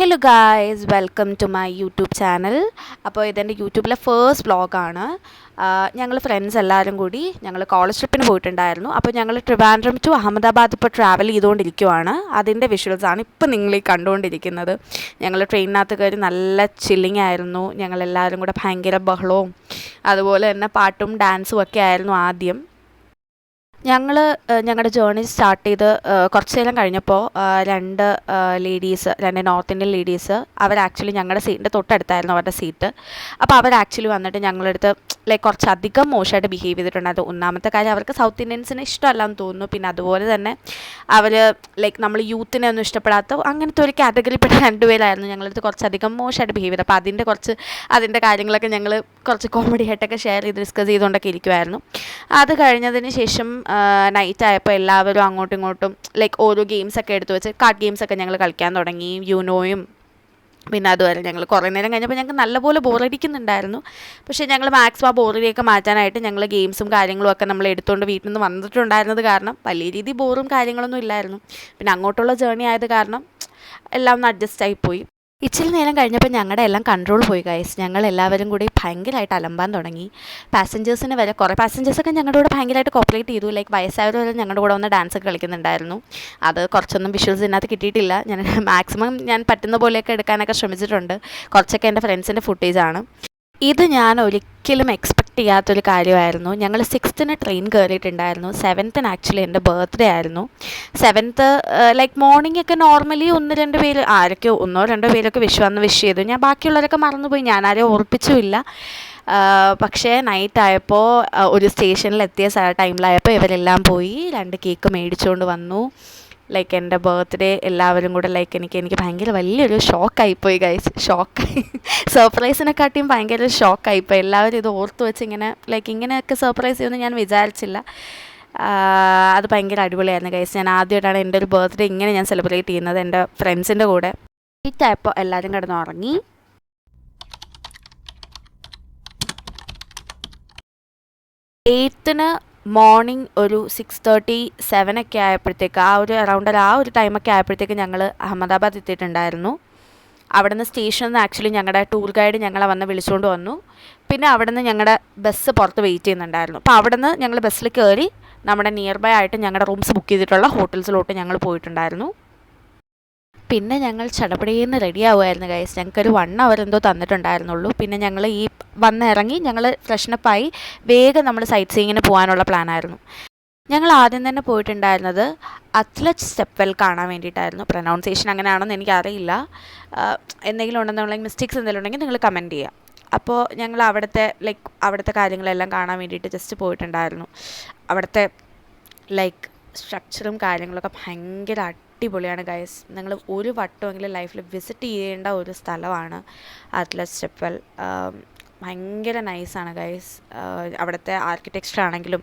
Hello guys, welcome to my YouTube channel. അപ്പോൾ ഇതെൻ്റെ യൂട്യൂബിലെ ഫസ്റ്റ് വ്ളോഗാണ്. ഞങ്ങൾ ഫ്രണ്ട്സ് എല്ലാവരും കൂടി ഞങ്ങൾ കോളേജ് ട്രിപ്പിന് പോയിട്ടുണ്ടായിരുന്നു. അപ്പോൾ ഞങ്ങൾ ട്രിവാൻഡ്രം ടു അഹമ്മദാബാദ് ഇപ്പോൾ ട്രാവൽ ചെയ്തുകൊണ്ടിരിക്കുവാണ്. അതിൻ്റെ വിഷ്വൽസാണ് ഇപ്പോൾ നിങ്ങൾ ഈ കണ്ടുകൊണ്ടിരിക്കുന്നത്. ഞങ്ങൾ ട്രെയിനിനകത്ത് കയറി നല്ല ചില്ലിങ് ആയിരുന്നു. ഞങ്ങളെല്ലാവരും കൂടെ ഭയങ്കര ബഹളവും അതുപോലെ തന്നെ പാട്ടും ഡാൻസും ഒക്കെ ആയിരുന്നു ആദ്യം. ഞങ്ങളുടെ ജേർണി സ്റ്റാർട്ട് ചെയ്ത് കുറച്ച് നേരം കഴിഞ്ഞപ്പോൾ രണ്ട് നോർത്ത് ഇന്ത്യൻ ലേഡീസ് അവർ ആക്ച്വലി ഞങ്ങളുടെ സീറ്റിൻ്റെ തൊട്ടടുത്തായിരുന്നു അവരുടെ സീറ്റ്. അപ്പോൾ അവർ ആക്ച്വലി വന്നിട്ട് ഞങ്ങളടുത്ത് കുറച്ചധികം മോശമായിട്ട് ബിഹേവ് ചെയ്തിട്ടുണ്ടായിരുന്നു. ഒന്നാമത്തെ കാര്യം, അവർക്ക് സൗത്ത് ഇന്ത്യൻസിനെ ഇഷ്ടമല്ലാന്ന് തോന്നുന്നു. പിന്നെ അതുപോലെ തന്നെ അവർ നമ്മൾ യൂത്തിനെ ഒന്നും ഇഷ്ടപ്പെടാത്ത അങ്ങനത്തെ ഒരു കാറ്റഗറിപ്പെട്ട രണ്ടുപേരായിരുന്നു ഞങ്ങളടുത്ത് കുറച്ചധികം മോശമായിട്ട് ബിഹേവ് ചെയ്തത്. അപ്പോൾ അതിൻ്റെ കാര്യങ്ങളൊക്കെ ഞങ്ങൾ കുറച്ച് കോമഡി ആയിട്ടൊക്കെ ഷെയർ ചെയ്ത് ഡിസ്കസ് ചെയ്തുകൊണ്ടൊക്കെ ഇരിക്കുമായിരുന്നു. അത് കഴിഞ്ഞതിന് ശേഷം നൈറ്റ് ആയപ്പോൾ എല്ലാവരും അങ്ങോട്ടും ഇങ്ങോട്ടും ഓരോ ഗെയിംസൊക്കെ എടുത്തു വെച്ച് കാർഡ് ഗെയിംസൊക്കെ ഞങ്ങൾ കളിക്കാൻ തുടങ്ങി. യുനോയും പിന്നെ അതുവരെ ഞങ്ങൾ കുറേ നേരം കഴിഞ്ഞപ്പോൾ ഞങ്ങൾക്ക് നല്ലപോലെ ബോറടിക്കുന്നുണ്ടായിരുന്നു. പക്ഷേ ഞങ്ങൾ മാക്സിമം ആ ബോറടിയൊക്കെ മാറ്റാനായിട്ട് ഞങ്ങൾ ഗെയിംസും കാര്യങ്ങളും ഒക്കെ നമ്മൾ എടുത്തുകൊണ്ട് വീട്ടിൽ നിന്ന് വന്നിട്ടുണ്ടായിരുന്നത് കാരണം വലിയ രീതിയിൽ ബോറും കാര്യങ്ങളൊന്നും ഇല്ലായിരുന്നു. പിന്നെ അങ്ങോട്ടുള്ള ജേർണി ആയത് കാരണം എല്ലാം ഒന്ന് അഡ്ജസ്റ്റ് ആയിപ്പോയി. ഇച്ചിരി നേരം കഴിഞ്ഞപ്പോൾ ഞങ്ങളുടെ എല്ലാം കൺട്രോൾ പോയി ഗൈസ്. ഞങ്ങളെല്ലാവരും കൂടി ഭയങ്കരമായിട്ട് അലമ്പാൻ തുടങ്ങി. പാസഞ്ചേഴ്സിന് വരെ കുറേ പാസഞ്ചേഴ്സൊക്കെ ഞങ്ങളുടെ കൂടെ ഭയങ്കരമായിട്ട് കോപ്പറേറ്റ് ചെയ്തു. വയസ്സായവർ വരെ ഞങ്ങളുടെ കൂടെ വന്ന് ഡാൻസൊക്കെ കളിക്കുന്നുണ്ടായിരുന്നു. അത് കുറച്ചൊന്നും വിഷ്വൽസ് ഇതിനകത്ത് കിട്ടിയിട്ടില്ല. മാക്സിമം ഞാൻ പറ്റുന്ന പോലെയൊക്കെ എടുക്കാനൊക്കെ ശ്രമിച്ചിട്ടുണ്ട്. കുറച്ചൊക്കെ എൻ്റെ ഫ്രണ്ട്സിൻ്റെ ഫുട്ടേജാണ്. ഇത് ഞാൻ ഒരിക്കലും എക്സ്പെക്റ്റ് ചെയ്യാത്തൊരു കാര്യമായിരുന്നു. ഞങ്ങൾ 6th ട്രെയിൻ കയറിയിട്ടുണ്ടായിരുന്നു. 7th ആക്ച്വലി എൻ്റെ ബർത്ത്ഡേ ആയിരുന്നു. 7th മോർണിംഗ് ഒക്കെ നോർമലി ഒന്നോ രണ്ടോ പേരൊക്കെ വിഷ് ചെയ്തു. ഞാൻ ബാക്കിയുള്ളവരൊക്കെ മറന്നുപോയി, ഞാനാരെയും ഓർപ്പിച്ചുമില്ല. പക്ഷേ നൈറ്റ് ആയപ്പോൾ ഒരു സ്റ്റേഷനിൽ എത്തിയ ടൈമിലായപ്പോൾ ഇവരെല്ലാം പോയി 2 കേക്ക് മേടിച്ചുകൊണ്ട് വന്നു. എൻ്റെ ബർത്ത്ഡേ എല്ലാവരും കൂടെ എനിക്ക് ഭയങ്കര വലിയൊരു ഷോക്കായിപ്പോയി ഗൈസ്. സർപ്രൈസിനെക്കാട്ടിയും ഭയങ്കര ഷോക്കായിപ്പോയി. എല്ലാവരും ഇത് ഓർത്ത് വെച്ച് ഇങ്ങനെയൊക്കെ സർപ്രൈസ് ചെയ്യുമെന്ന് ഞാൻ വിചാരിച്ചില്ല. അത് ഭയങ്കര അടിപൊളിയായിരുന്നു ഗൈസ്. ഞാൻ ആദ്യമായിട്ടാണ് എൻ്റെ ഒരു ബർത്ത്ഡേ ഇങ്ങനെ ഞാൻ സെലിബ്രേറ്റ് ചെയ്യുന്നത് എൻ്റെ ഫ്രണ്ട്സിൻ്റെ കൂടെ. നൈറ്റായപ്പോൾ എല്ലാവരും കിടന്നുറങ്ങി. 8th മോർണിംഗ് ഒരു 6:30, 7 ഒക്കെ ആയപ്പോഴത്തേക്ക് ആ ഒരു ടൈമൊക്കെ ആയപ്പോഴത്തേക്ക് ഞങ്ങൾ അഹമ്മദാബാദ് എത്തിയിട്ടുണ്ടായിരുന്നു. അവിടെ നിന്ന് സ്റ്റേഷനിൽ നിന്ന് ആക്ച്വലി ഞങ്ങളുടെ ടൂർ ഗൈഡ് ഞങ്ങളെ വന്ന് വിളിച്ചുകൊണ്ട് വന്നു. പിന്നെ അവിടെ നിന്ന് ഞങ്ങളുടെ ബസ് പുറത്ത് വെയിറ്റ് ചെയ്യുന്നുണ്ടായിരുന്നു. അപ്പോൾ അവിടെ നിന്ന് ഞങ്ങൾ ബസ്സിൽ കയറി നമ്മുടെ നിയർ ബൈ ആയിട്ട് ഞങ്ങളുടെ റൂംസ് ബുക്ക് ചെയ്തിട്ടുള്ള ഹോട്ടൽസിലോട്ട് ഞങ്ങൾ പോയിട്ടുണ്ടായിരുന്നു. പിന്നെ ഞങ്ങൾ ചടപടേന്ന് റെഡി ആവുമായിരുന്നു ഗൈസ്. ഞങ്ങൾക്കൊരു 1 hour എന്തോ തന്നിട്ടുണ്ടായിരുന്നുള്ളൂ. പിന്നെ ഞങ്ങൾ വന്നിറങ്ങി ഞങ്ങൾ ഫ്രഷനപ്പായി വേഗം നമ്മൾ സൈറ്റ് സീയിങ്ങിന് പോകാനുള്ള പ്ലാനായിരുന്നു. ഞങ്ങൾ ആദ്യം തന്നെ പോയിട്ടുണ്ടായിരുന്നത് അത്ലറ്റ് സ്റ്റെപ്പ് വെൽ കാണാൻ വേണ്ടിയിട്ടായിരുന്നു. പ്രൊനൗൺസിയേഷൻ അങ്ങനെയാണെന്ന് എനിക്കറിയില്ല. എന്തെങ്കിലും ഉണ്ടെന്നുണ്ടെങ്കിൽ മിസ്റ്റേക്സ് എന്തെങ്കിലും ഉണ്ടെങ്കിൽ നിങ്ങൾ കമൻറ്റ് ചെയ്യുക. അപ്പോൾ ഞങ്ങൾ അവിടുത്തെ കാര്യങ്ങളെല്ലാം കാണാൻ വേണ്ടിയിട്ട് ജസ്റ്റ് പോയിട്ടുണ്ടായിരുന്നു. അവിടുത്തെ സ്ട്രക്ചറും കാര്യങ്ങളൊക്കെ ഭയങ്കര അടിപൊളിയാണ് ഗൈസ്. നിങ്ങൾ ഒരു വട്ടമെങ്കിലും ലൈഫിൽ വിസിറ്റ് ചെയ്യേണ്ട ഒരു സ്ഥലമാണ് അത്ലറ്റ് സ്റ്റെപ്പ് വെൽ. ഭയങ്കര നൈസാണ് ഗൈസ്. അവിടുത്തെ ആർക്കിടെക്ചർ ആണെങ്കിലും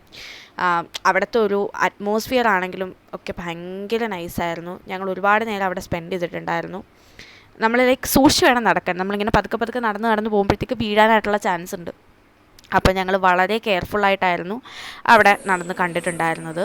അവിടുത്തെ ഒരു അറ്റ്മോസ്ഫിയർ ആണെങ്കിലും ഒക്കെ ഭയങ്കര നൈസായിരുന്നു. ഞങ്ങൾ ഒരുപാട് നേരം അവിടെ സ്പെൻഡ് ചെയ്തിട്ടുണ്ടായിരുന്നു. നമ്മൾ സൂക്ഷിച്ച് വേണം നടക്കാൻ. നമ്മളിങ്ങനെ പതുക്കെ നടന്ന് പോകുമ്പോഴത്തേക്ക് വീഴാനായിട്ടുള്ള ചാൻസ് ഉണ്ട്. അപ്പോൾ ഞങ്ങൾ വളരെ കെയർഫുള്ളായിട്ടായിരുന്നു അവിടെ നടന്ന് കണ്ടിട്ടുണ്ടായിരുന്നത്.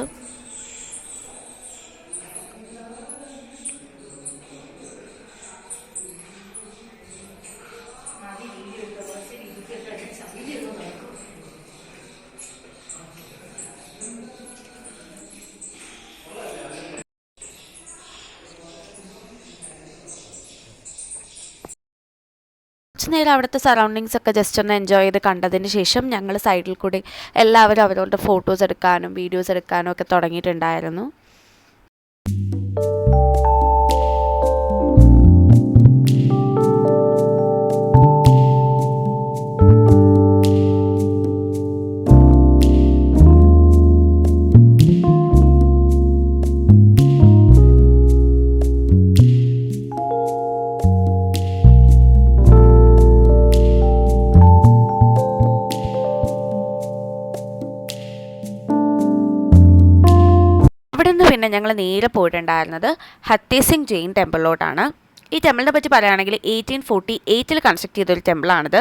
കുറച്ച് നേരം അവിടുത്തെ സറൗണ്ടിങ്സ് ഒക്കെ ജസ്റ്റ് ഒന്ന് എൻജോയ് ചെയ്ത് കണ്ടതിന് ശേഷം ഞങ്ങൾ സൈഡിൽ കൂടി എല്ലാവരും അവരവരുടെ ഫോട്ടോസ് എടുക്കാനും വീഡിയോസ് എടുക്കാനും ഒക്കെ തുടങ്ങിയിട്ടുണ്ടായിരുന്നു. പിന്നെ ഞങ്ങൾ നേരെ പോയിട്ടുണ്ടായിരുന്നത് ഹത്തി സിംഗ് ജെയിൻ ടെമ്പിളിലോട്ടാണ്. ഈ ടെമ്പിളിനെ പറ്റി പറയുകയാണെങ്കിൽ 1848 കൺസ്ട്രക്ട് ചെയ്തൊരു ടെമ്പിളാണിത്.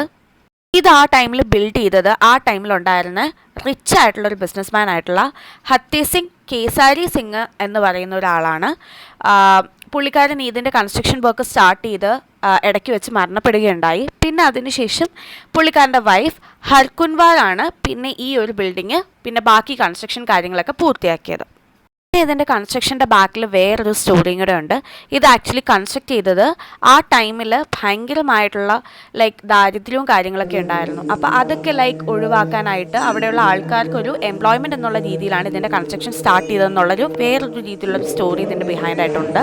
ഇത് ആ ടൈമിൽ ബിൽഡ് ചെയ്തത് ആ ടൈമിലുണ്ടായിരുന്ന റിച്ച് ആയിട്ടുള്ളൊരു ബിസിനസ്മാൻ ആയിട്ടുള്ള ഹത്തി സിംഗ് കേസാരി സിംഗ് എന്ന് പറയുന്ന ഒരാളാണ്. പുള്ളിക്കാരൻ ഇതിൻ്റെ കൺസ്ട്രക്ഷൻ വർക്ക് സ്റ്റാർട്ട് ചെയ്ത് ഇടയ്ക്ക് വെച്ച് മരണപ്പെടുകയുണ്ടായി. പിന്നെ അതിനുശേഷം പുള്ളിക്കാരൻ്റെ വൈഫ് ഹർകുൻവാറാണ് പിന്നെ ഈ ഒരു ബിൽഡിങ് പിന്നെ ബാക്കി കൺസ്ട്രക്ഷൻ കാര്യങ്ങളൊക്കെ പൂർത്തിയാക്കിയത്. ഇതിൻ്റെ കൺസ്ട്രക്ഷൻ്റെ ബാക്കിൽ വേറൊരു സ്റ്റോറിയും കൂടെ ഉണ്ട്. ഇത് ആക്ച്വലി കൺസ്ട്രക്ട് ചെയ്തത് ആ ടൈമിൽ ഭയങ്കരമായിട്ടുള്ള ദാരിദ്ര്യവും കാര്യങ്ങളൊക്കെ ഉണ്ടായിരുന്നു. അപ്പോൾ അതൊക്കെ ഒഴിവാക്കാനായിട്ട് അവിടെയുള്ള ആൾക്കാർക്കൊരു എംപ്ലോയ്മെൻറ്റ് എന്നുള്ള രീതിയിലാണ് ഇതിൻ്റെ കൺസ്ട്രക്ഷൻ സ്റ്റാർട്ട് ചെയ്തതെന്നുള്ളൊരു വേറൊരു രീതിയിലുള്ളൊരു സ്റ്റോറി ഇതിൻ്റെ ബിഹൈൻഡായിട്ടുണ്ട്.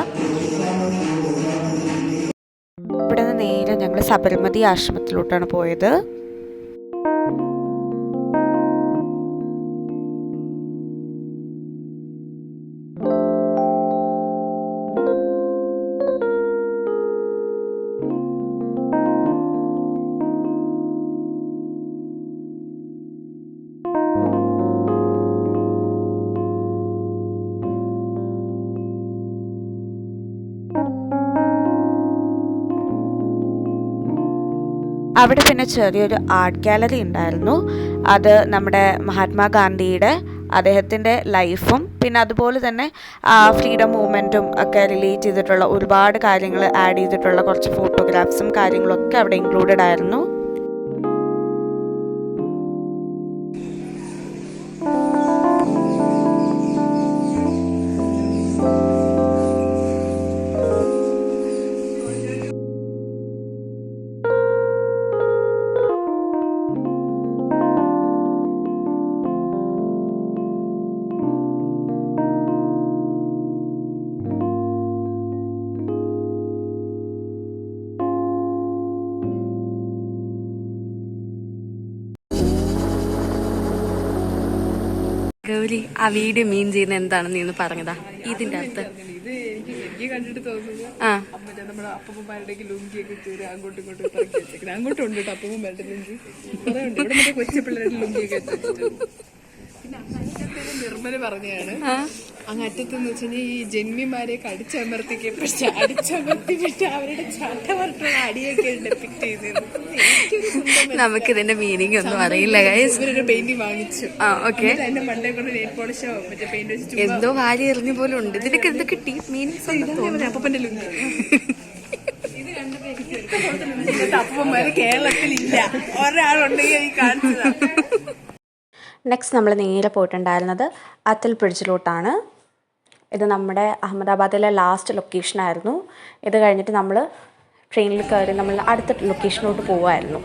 ഇവിടെ നിന്ന് നേരെ ഞങ്ങൾ സബർമതി ആശ്രമത്തിലോട്ടാണ് പോയത്. അവിടെ പിന്നെ ചെറിയൊരു ആർട്ട് ഗാലറി ഉണ്ടായിരുന്നു. അത് നമ്മുടെ മഹാത്മാഗാന്ധിയുടെ അദ്ദേഹത്തിൻ്റെ ലൈഫും പിന്നെ അതുപോലെ തന്നെ ഫ്രീഡം മൂവ്മെൻറ്റും ഒക്കെ റിലേറ്റ് ചെയ്തിട്ടുള്ള ഒരുപാട് കാര്യങ്ങൾ ആഡ് ചെയ്തിട്ടുള്ള കുറച്ച് ഫോട്ടോഗ്രാഫ്സും കാര്യങ്ങളൊക്കെ അവിടെ ഇൻക്ലൂഡഡ് ആയിരുന്നു. ഗൗരി, ആ വീഡിയോ മീൻ ചെയ്യുന്ന എന്താണെന്ന് നീ ഒന്ന് പറഞ്ഞതാ. ഇതിന്റെ അർത്ഥം ഇത് എനിക്ക് കണ്ടിട്ട് തോന്നുന്നു മറ്റേ നമ്മുടെ അപ്പൂപ്പന്മാരുടെ ലുങ്കിയൊക്കെ ഇട്ട് അങ്ങോട്ടും ഇങ്ങോട്ടും പറക്കി വെച്ചേക്കുന്നത്. അങ്ങോട്ടും ഉണ്ട് കേട്ടോ അപ്പൂപ്പന്മാരുടെ ലുങ്കി കുറെ ഉണ്ട്. ഇവിടെ മറ്റേ കൊച്ചു പിള്ളേരുടെ ലുങ്കിയൊക്കെ വെച്ചിട്ടുണ്ട്. പിന്നെ അങ്ങനത്തെ നിർമ്മല പറഞ്ഞാണ് അങ്ങറ്റത്തെന്ന് വെച്ച് കഴിഞ്ഞാൽ ഈ ജന്മിമാരെ അടിച്ചമർത്തിപ്പെട്ട് അവരുടെ ചാട്ടവർട്ടുള്ള അടിയൊക്കെ ഡെപ്പിക്ട് ചെയ്തിരുന്നു. നമുക്കിതിന്റെ മീനിങ് ഒന്നും അറിയില്ല. ഇവരൊരു പെയിന്റിങ് വാങ്ങിച്ചു. എന്റെ മണ്ടേ കൊണ്ട് നെയിൽ പോളിഷോ മറ്റേ പെയിന്റ് വെച്ചിട്ട് എന്തോ വാരി എറിഞ്ഞ പോലും ഉണ്ട്. ഇതിനൊക്കെ എന്ത് കിട്ടി മീനിങ്? അപ്പൂപ്പന്റെ ലുങ്കി അപ്പൂപ്പന്മാര് കേരളത്തിലില്ല, ഒരാളുണ്ടെങ്കിൽ ഈ കാണിച്ചതാണ്. നെക്സ്റ്റ് നമ്മൾ നേരെ പോയിട്ടുണ്ടായിരുന്നത് അത്തൽ ബ്രിഡ്ജിലോട്ടാണ്. ഇത് നമ്മുടെ അഹമ്മദാബാദിലെ ലാസ്റ്റ് ലൊക്കേഷനായിരുന്നു. ഇത് കഴിഞ്ഞിട്ട് നമ്മൾ ട്രെയിനിൽ കയറി നമ്മൾ അടുത്ത ലൊക്കേഷനിലോട്ട് പോകുമായിരുന്നു.